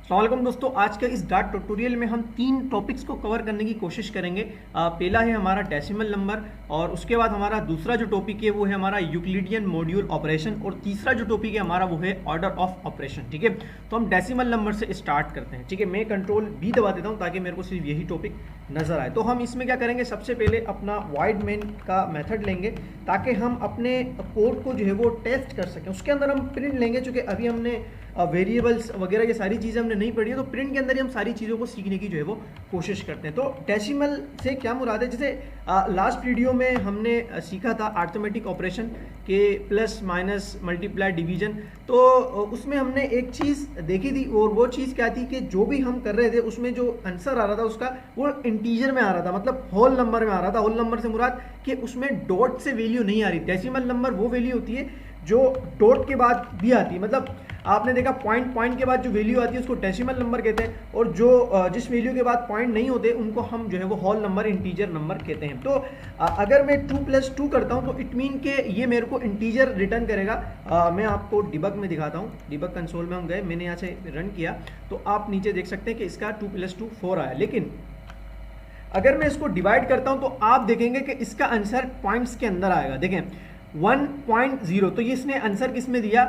अस्सलाम वालेकुम दोस्तों, आज के इस डार्ट ट्यूटोरियल में हम तीन टॉपिक्स को कवर करने की कोशिश करेंगे। पहला है हमारा डेसिमल नंबर, और उसके बाद हमारा दूसरा जो टॉपिक है वो है हमारा यूक्लिडियन मॉड्यूल ऑपरेशन, और तीसरा जो टॉपिक है हमारा वो है ऑर्डर ऑफ ऑपरेशन। ठीक है, तो हम डेसिमल नंबर से स्टार्ट करते हैं। ठीक है, मैं कंट्रोल बी दबा देता हूँ ताकि मेरे को सिर्फ यही टॉपिक नजर आए। तो हम इसमें क्या करेंगे, सबसे पहले अपना वाइड मेन का मेथड लेंगे ताकि हम अपने कोड को जो है वो टेस्ट कर सकें। उसके अंदर हम प्रिंट लेंगे, चूँकि अभी हमने वेरिएबल्स वगैरह ये सारी चीज़ें हमने नहीं पढ़ी है, तो प्रिंट के अंदर ही हम सारी चीज़ों को सीखने की जो है वो कोशिश करते हैं। तो डेसिमल से क्या मुराद है, जैसे लास्ट वीडियो में हमने सीखा था अर्थमेटिक ऑपरेशन के प्लस माइनस मल्टीप्लाई डिवीजन, तो उसमें हमने एक चीज़ देखी थी, और वो चीज़ क्या थी कि जो भी हम कर रहे थे उसमें जो आंसर आ रहा था उसका वो इंटीजर में आ रहा था, मतलब होल नंबर में आ रहा था। होल नंबर से मुराद कि उसमें डॉट से वैल्यू नहीं आ रही। डेसिमल नंबर वो वैल्यू होती है जो डॉट के बाद भी आती है, मतलब आपने देखा पॉइंट के बाद जो वैल्यू आती है उसको डेसिमल नंबर कहते हैं, और जो जिस वैल्यू के बाद पॉइंट नहीं होते उनको हम जो है वो होल नंबर, इंटीजर नंबर कहते हैं। तो अगर मैं 2+2 करता हूं तो इट मीन के ये मेरे को इंटीजर रिटर्न करेगा। मैं आपको डिबग में दिखाता हूं। डिबग कंसोल में हम गए, मैंने यहाँ से रन किया तो आप नीचे देख सकते हैं कि इसका 2+2 4 आया। लेकिन अगर मैं इसको डिवाइड करता हूं तो आप देखेंगे कि इसका आंसर पॉइंट्स के अंदर आएगा। देखें 1.0, तो ये इसने आंसर किस में दिया,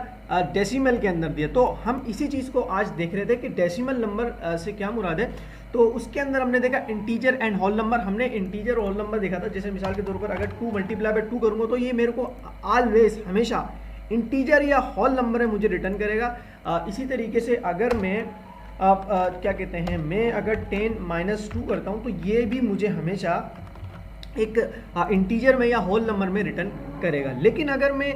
डेसिमल के अंदर दिया। तो हम इसी चीज़ को आज देख रहे थे कि डेसिमल नंबर से क्या मुराद है। तो उसके अंदर हमने देखा इंटीजर एंड होल नंबर। हमने इंटीजर होल नंबर देखा था, जैसे मिसाल के तौर पर अगर 2 × 2 करूँगा तो ये मेरे को ऑलवेज हमेशा इंटीजर या होल नंबर है मुझे रिटर्न करेगा। इसी तरीके से अगर मैं क्या कहते हैं, मैं अगर 10 - 2 करता हूँ तो ये भी मुझे हमेशा एक इंटीजर में या होल नंबर में रिटर्न करेगा। लेकिन अगर मैं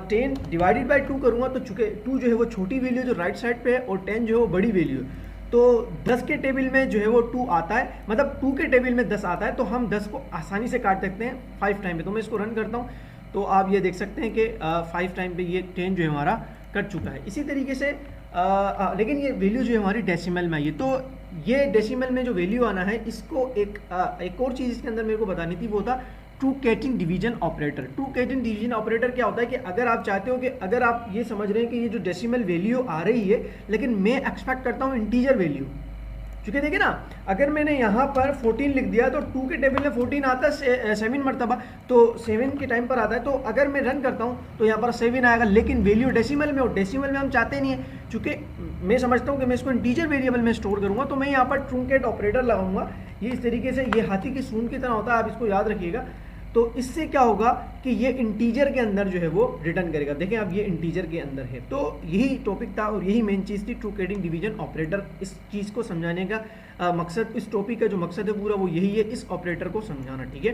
10/2 करूँगा तो चूँकि 2 जो है वो छोटी वैल्यू जो राइट साइड पे है और 10 जो है वो बड़ी वैल्यू है, तो 10 के टेबल में जो है वो 2 आता है, मतलब 2 के टेबल में 10 आता है, तो हम 10 को आसानी से काट सकते हैं 5 टाइम पे। तो मैं इसको रन करता हूँ तो आप ये देख सकते हैं कि 5 टाइम पे ये 10 जो है हमारा कट चुका है। इसी तरीके से लेकिन ये वैल्यू जो है हमारी डेसिमल में आई है, तो ये डेसिमल में जो वैल्यू आना है इसको एक और चीज़ इसके अंदर मेरे को बतानी थी, वो था ट्रूकेटिंग डिवीजन ऑपरेटर। ट्रूकेटिंग डिवीजन ऑपरेटर क्या होता है कि अगर आप चाहते हो कि अगर आप ये समझ रहे हैं कि ये जो डेसिमल वैल्यू आ रही है लेकिन मैं एक्सपेक्ट करता हूँ इंटीजर वैल्यू, क्योंकि देखिए ना, अगर मैंने यहाँ पर 14 लिख दिया तो 2 के टेबल में 14 आता है 7 मरतबा, तो 7 के टाइम पर आता है। तो अगर मैं रन करता हूँ तो यहाँ पर 7 आएगा, लेकिन वैल्यू डेसिमल में, और डेसिमल में हम चाहते नहीं है, क्योंकि मैं समझता हूँ कि मैं इसको इंटीजर वेरिएबल में स्टोर करूँगा, तो मैं यहाँ पर ट्रूकेट ऑपरेटर लगाऊंगा। ये इस तरीके से, ये हाथी की सूंड की तरह होता है, आप इसको याद रखिएगा। तो इससे क्या होगा कि ये इंटीजर के अंदर जो है वो रिटर्न करेगा। देखें अब ये इंटीजर के अंदर है। तो यही टॉपिक था और यही मेन चीज़ थी ट्रूकेटिंग डिवीजन ऑपरेटर। इस चीज़ को समझाने का मकसद, इस टॉपिक का जो मकसद है पूरा वो यही है, इस ऑपरेटर को समझाना। ठीक है,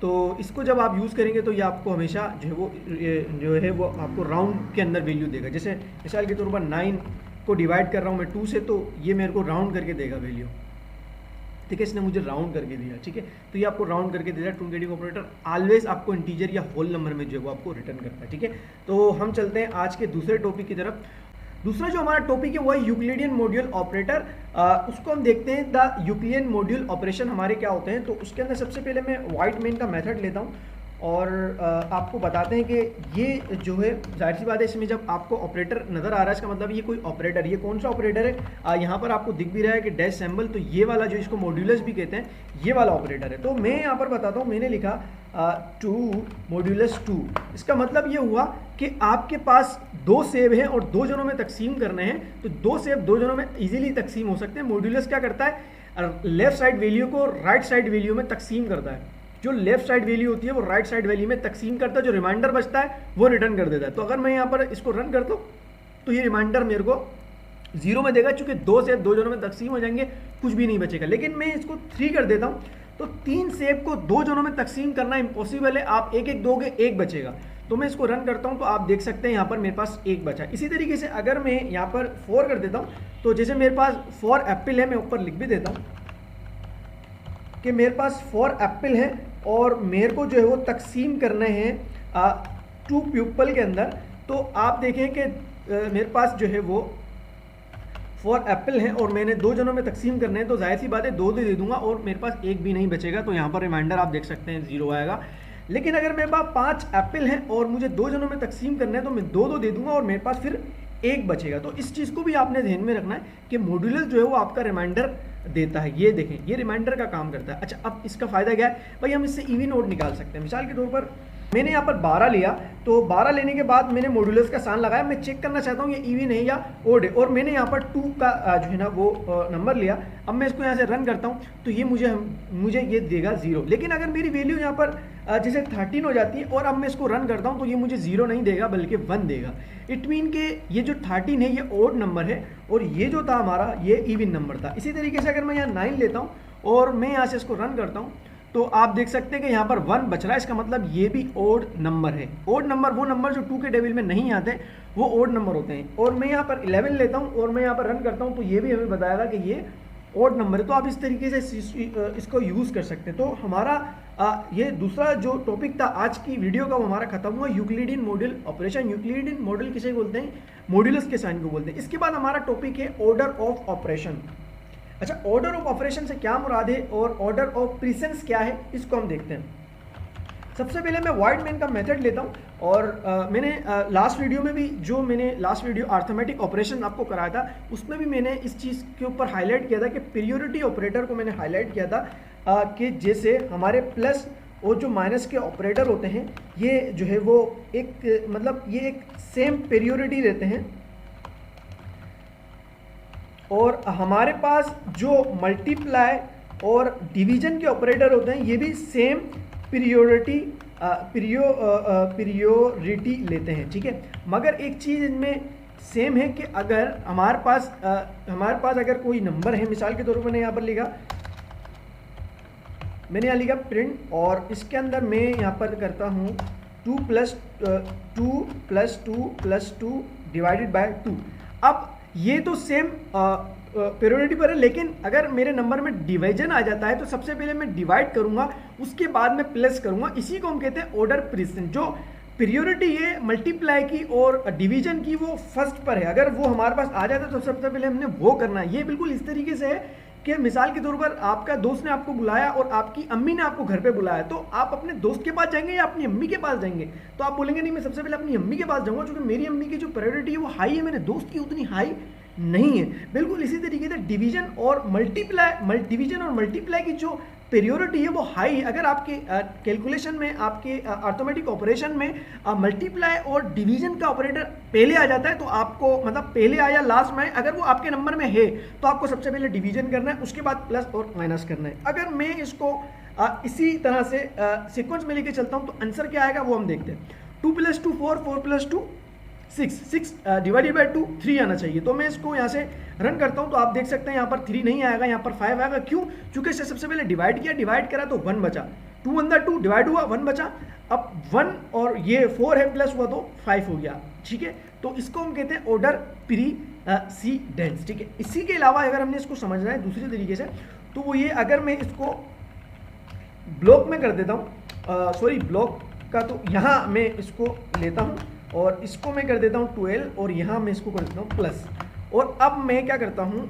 तो इसको जब आप यूज़ करेंगे तो ये आपको हमेशा जो है वो आपको राउंड के अंदर वैल्यू देगा। जैसे मिसाल के तौर पर 9 को डिवाइड कर रहा हूँ मैं 2 से, तो ये मेरे को राउंड करके देगा वैल्यू। ठीक है, इसने मुझे राउंड करके दिया। ठीक है, तो ये आपको राउंड करके दे रहा है। ट्रूकेटिंग ऑपरेटर ऑलवेज आपको इंटीजर या होल नंबर में जो है वो आपको रिटर्न करता है। ठीक है, तो हम चलते हैं आज के दूसरे टॉपिक की तरफ। दूसरा जो हमारा टॉपिक है वो है यूक्लिडियन मॉड्यूल ऑपरेटर। उसको हम देखते हैं, द यूक्लिडियन मॉड्यूल ऑपरेशन हमारे क्या होते हैं। तो उसके अंदर सबसे पहले मैं वाइट मेन का मेथड लेता हूँ और आपको बताते हैं कि ये जो है, जाहिर सी बात है, इसमें जब आपको ऑपरेटर नज़र आ रहा है इसका मतलब ये कोई ऑपरेटर, ये कौन सा ऑपरेटर है, यहाँ पर आपको दिख भी रहा है कि डैश सिंबल, तो ये वाला जो इसको मॉड्यूलस भी कहते हैं, ये वाला ऑपरेटर है। तो मैं यहाँ पर बताता हूँ, मैंने लिखा 2 मॉड्यूलस 2। इसका मतलब ये हुआ कि आपके पास 2 सेब हैं और 2 जनों में तकसीम करने हैं, तो 2 सेब 2 जनों में ईजिली तकसीम हो सकते हैं। मॉड्यूलस क्या करता है, लेफ्ट साइड वैल्यू को राइट साइड वैल्यू में तकसीम करता है। जो लेफ्ट साइड वैल्यू होती है वो राइट साइड वैल्यू में तकसीम करता है, जो रिमाइंडर बचता है वो रिटर्न कर देता है। तो अगर मैं यहाँ पर इसको रन करता हूँ तो ये रिमाइंडर मेरे को 0 में देगा, चूंकि 2 सेब 2 जनों में तकसीम हो जाएंगे, कुछ भी नहीं बचेगा। लेकिन मैं इसको 3 कर देता हूँ तो 3 सेब को 2 जनों में तकसीम करना इम्पॉसिबल है, आप एक एक दोगे, एक बचेगा। तो मैं इसको रन करता हूँ तो आप देख सकते हैं यहाँ पर मेरे पास 1 बचा। इसी तरीके से अगर मैं यहाँ पर 4 कर देता हूँ तो जैसे मेरे पास 4 एप्पल है, मैं ऊपर लिख भी देता हूँ कि मेरे पास 4 एप्पल है और मेरे को जो है वो तकसीम करने हैं 2 प्यूपल के अंदर। तो आप देखें कि मेरे पास जो है वो 4 एप्पल हैं और मैंने 2 जनों में तकसीम करने हैं, तो जाहिर सी बात है 2 दे दूंगा और मेरे पास 1 भी नहीं बचेगा। तो यहाँ पर रिमाइंडर आप देख सकते हैं 0 आएगा। लेकिन अगर मेरे पास 5 एप्पल हैं और मुझे 2 जनों में तकसीम करना है तो मैं 2 दे दूंगा और मेरे पास फिर 1 बचेगा। तो इस चीज़ को भी आपने ध्यान में रखना है कि मॉड्यूलस जो है वो आपका रिमाइंडर देता है। ये देखें, ये रिमाइंडर का काम करता है। अच्छा, अब इसका फ़ायदा क्या है भाई, हम इससे ईवी नोट निकाल सकते हैं। मिसाल के तौर पर मैंने यहाँ पर 12 लिया, तो 12 लेने के बाद मैंने मॉड्यूलस का साइन लगाया, मैं चेक करना चाहता हूँ ये इवन है या ओड है, और मैंने यहाँ पर 2 का जो है ना वो नंबर लिया। अब मैं इसको यहाँ से रन करता हूँ तो ये मुझे ये देगा 0। लेकिन अगर मेरी वैल्यू यहाँ पर जैसे 13 हो जाती है और अब मैं इसको रन करता हूँ तो ये मुझे 0 नहीं देगा बल्कि 1 देगा। इट मीन के ये जो 13 है ये ओड नंबर है और ये जो था हमारा ये इवन नंबर था। इसी तरीके से अगर मैं यहाँ 9 लेता हूँ और मैं यहाँ से इसको रन करता हूँ तो आप देख सकते हैं कि यहाँ पर 1 बच रहा है। इसका मतलब ये भी ओड नंबर है। ओड नंबर वो नंबर जो 2 के टेबल में नहीं आते वो ओड नंबर होते हैं। और मैं यहाँ पर 11 लेता हूँ और मैं यहाँ पर रन करता हूँ तो ये भी हमें बताएगा कि ये ओड नंबर है। तो आप इस तरीके से इसको यूज़ कर सकते हैं। तो हमारा ये दूसरा जो टॉपिक था आज की वीडियो का वो हमारा खत्म हुआ, Euclidean module operation. Euclidean module किसे बोलते हैं? मॉड्यूलस के साइन को बोलते हैं। इसके बाद हमारा टॉपिक है ऑर्डर ऑफ ऑपरेशन। अच्छा, ऑर्डर ऑफ ऑपरेशन से क्या मुराद है और ऑर्डर ऑफ प्रीसेंस क्या है, इसको हम देखते हैं। सबसे पहले मैं वाइडमैन का मेथड लेता हूं और मैंने लास्ट वीडियो में भी जो मैंने लास्ट वीडियो अर्थमेटिक ऑपरेशन आपको कराया था उसमें भी मैंने इस चीज़ के ऊपर हाईलाइट किया था कि पीरियोडिटी ऑपरेटर को मैंने हाईलाइट किया था कि जैसे हमारे प्लस और जो माइनस के ऑपरेटर होते हैं ये जो है वो एक मतलब ये एक सेम पीरियोडिटी रहते हैं, और हमारे पास जो मल्टीप्लाई और डिवीजन के ऑपरेटर होते हैं ये भी सेम पीरियोडिटी लेते हैं, ठीक है। मगर एक चीज़ इनमें सेम है कि अगर हमारे पास अगर कोई नंबर है, मिसाल के तौर पर मैंने यहाँ पर लिखा, मैंने यहाँ लिखा प्रिंट और इसके अंदर मैं यहाँ पर करता हूँ 2 + 2 डिवाइडेड बाय 2। अब ये तो सेम पीरियोडिटी पर है, लेकिन अगर मेरे नंबर में डिवीजन आ जाता है तो सबसे पहले मैं डिवाइड करूंगा, उसके बाद मैं प्लस करूंगा। इसी को हम कहते हैं ऑर्डर प्रीसेंस। जो पीरियोडिटी है मल्टीप्लाई की और डिवीजन की वो फर्स्ट पर है, अगर वो हमारे पास आ जाता है तो सबसे पहले हमने वो करना है। ये बिल्कुल इस तरीके से है कि मिसाल के तौर पर आपका दोस्त ने आपको बुलाया और आपकी अम्मी ने आपको घर पे बुलाया, तो आप अपने दोस्त के पास जाएंगे या अपनी अम्मी के पास जाएंगे? तो आप बोलेंगे नहीं, मैं सबसे पहले अपनी अम्मी के पास जाऊंगा क्योंकि मेरी अम्मी की जो प्रायोरिटी है वो हाई है, मेरे दोस्त की उतनी हाई नहीं है। बिल्कुल इसी तरीके से डिवीजन और मल्टीप्लाई की जो पीरियोडिटी है वो हाई है। अगर आपके कैलकुलेशन में, आपके अर्थमेटिक ऑपरेशन में मल्टीप्लाई और डिवीजन का ऑपरेटर पहले आ जाता है तो आपको मतलब पहले आया लास्ट में, अगर वो आपके नंबर में है तो आपको सबसे पहले डिवीजन करना है, उसके बाद प्लस और माइनस करना है। अगर मैं इसको इसी तरह से सीक्वेंस में लेके चलता हूँ तो आंसर क्या आएगा वो हम देखते हैं। 2 + 2 4, 4 + 2 6 डिवाइडेड बाय 2 3 आना चाहिए। तो मैं इसको यहाँ से रन करता हूँ तो आप देख सकते हैं यहाँ पर 3 नहीं आएगा, यहाँ पर 5 आएगा। क्यों? क्योंकि इससे सबसे पहले डिवाइड किया, डिवाइड करा तो 1 बचा, 2 × 2 डिवाइड हुआ, 1 बचा। अब 1 और ये 4 है प्लस हुआ तो 5 हो गया, ठीक है। तो इसको हम कहते हैं ऑर्डर प्रीसीडेंस, ठीक है। इसी के अलावा अगर हमने इसको समझना है दूसरे तरीके से तो वो ये, अगर मैं इसको ब्लॉक में कर देता हूँ, सॉरी ब्लॉक का, तो यहाँ मैं इसको लेता हूँ और इसको मैं कर देता हूँ 12 और यहाँ मैं इसको कर देता हूँ प्लस। और अब मैं क्या करता हूँ,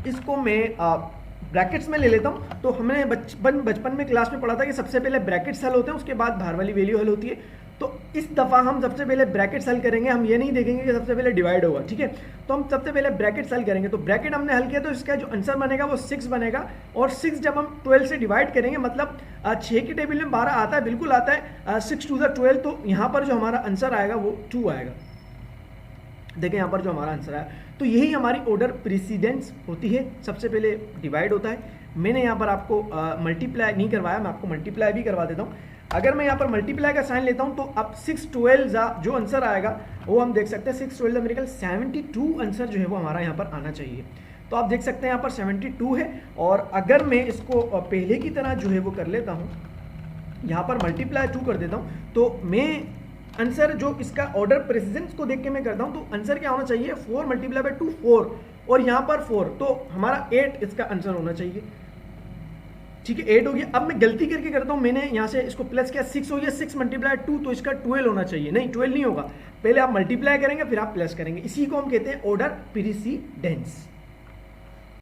इसको मैं ब्रैकेट्स में ले लेता हूँ। तो हमने बचपन में क्लास में पढ़ा था कि सबसे पहले ब्रैकेट्स हल होते हैं, उसके बाद बाहर वाली वैल्यू हल होती है। तो इस दफ़ा हम सबसे पहले ब्रैकेट्स हल करेंगे, हम ये नहीं देखेंगे कि सबसे पहले डिवाइड होगा, ठीक है। तो हम सबसे पहले ब्रैकेट्स हल करेंगे। तो ब्रैकेट हमने हल किया तो इसका जो आंसर बनेगा वो 6 बनेगा, और 6 जब हम 12 से डिवाइड करेंगे, मतलब 6 की टेबल में 12 आता है, बिल्कुल आता है, 6 × 2 = 12। तो यहाँ पर जो हमारा आंसर आएगा वो 2 आएगा। देखें यहाँ पर जो हमारा आंसर आया, तो यही हमारी ऑर्डर प्रीसीडेंस होती है। सबसे पहले डिवाइड होता है। मैंने यहाँ पर आपको मल्टीप्लाई नहीं करवाया, मैं आपको मल्टीप्लाई भी करवा देता हूँ। अगर मैं यहाँ पर मल्टीप्लाई का साइन लेता हूँ तो अब 6 12 जो आंसर आएगा वो हम देख सकते हैं 6 12 मेरे ख्याल 72 आंसर जो है वो हमारा यहाँ पर आना चाहिए। तो आप देख सकते हैं यहाँ पर 72 है। और अगर मैं इसको पहले की तरह जो है वो कर लेता हूँ, यहाँ पर मल्टीप्लाई 2 कर देता हूँ, तो मैं आंसर जो इसका ऑर्डर प्रेसिडेंस को देख के मैं करता हूँ, तो आंसर क्या होना चाहिए, 4 × 2 4, और यहाँ पर 4, तो हमारा 8 इसका आंसर होना चाहिए, ठीक है। 8 हो गया। अब मैं गलती करके करता हूँ, मैंने यहाँ से इसको प्लस किया, 6 हो गया, 6 × 2, तो इसका 12 होना चाहिए। नहीं, 12 नहीं होगा, पहले आप मल्टीप्लाई करेंगे फिर आप प्लस करेंगे। इसी को हम कहते हैं ऑर्डर प्रीसीडेंस।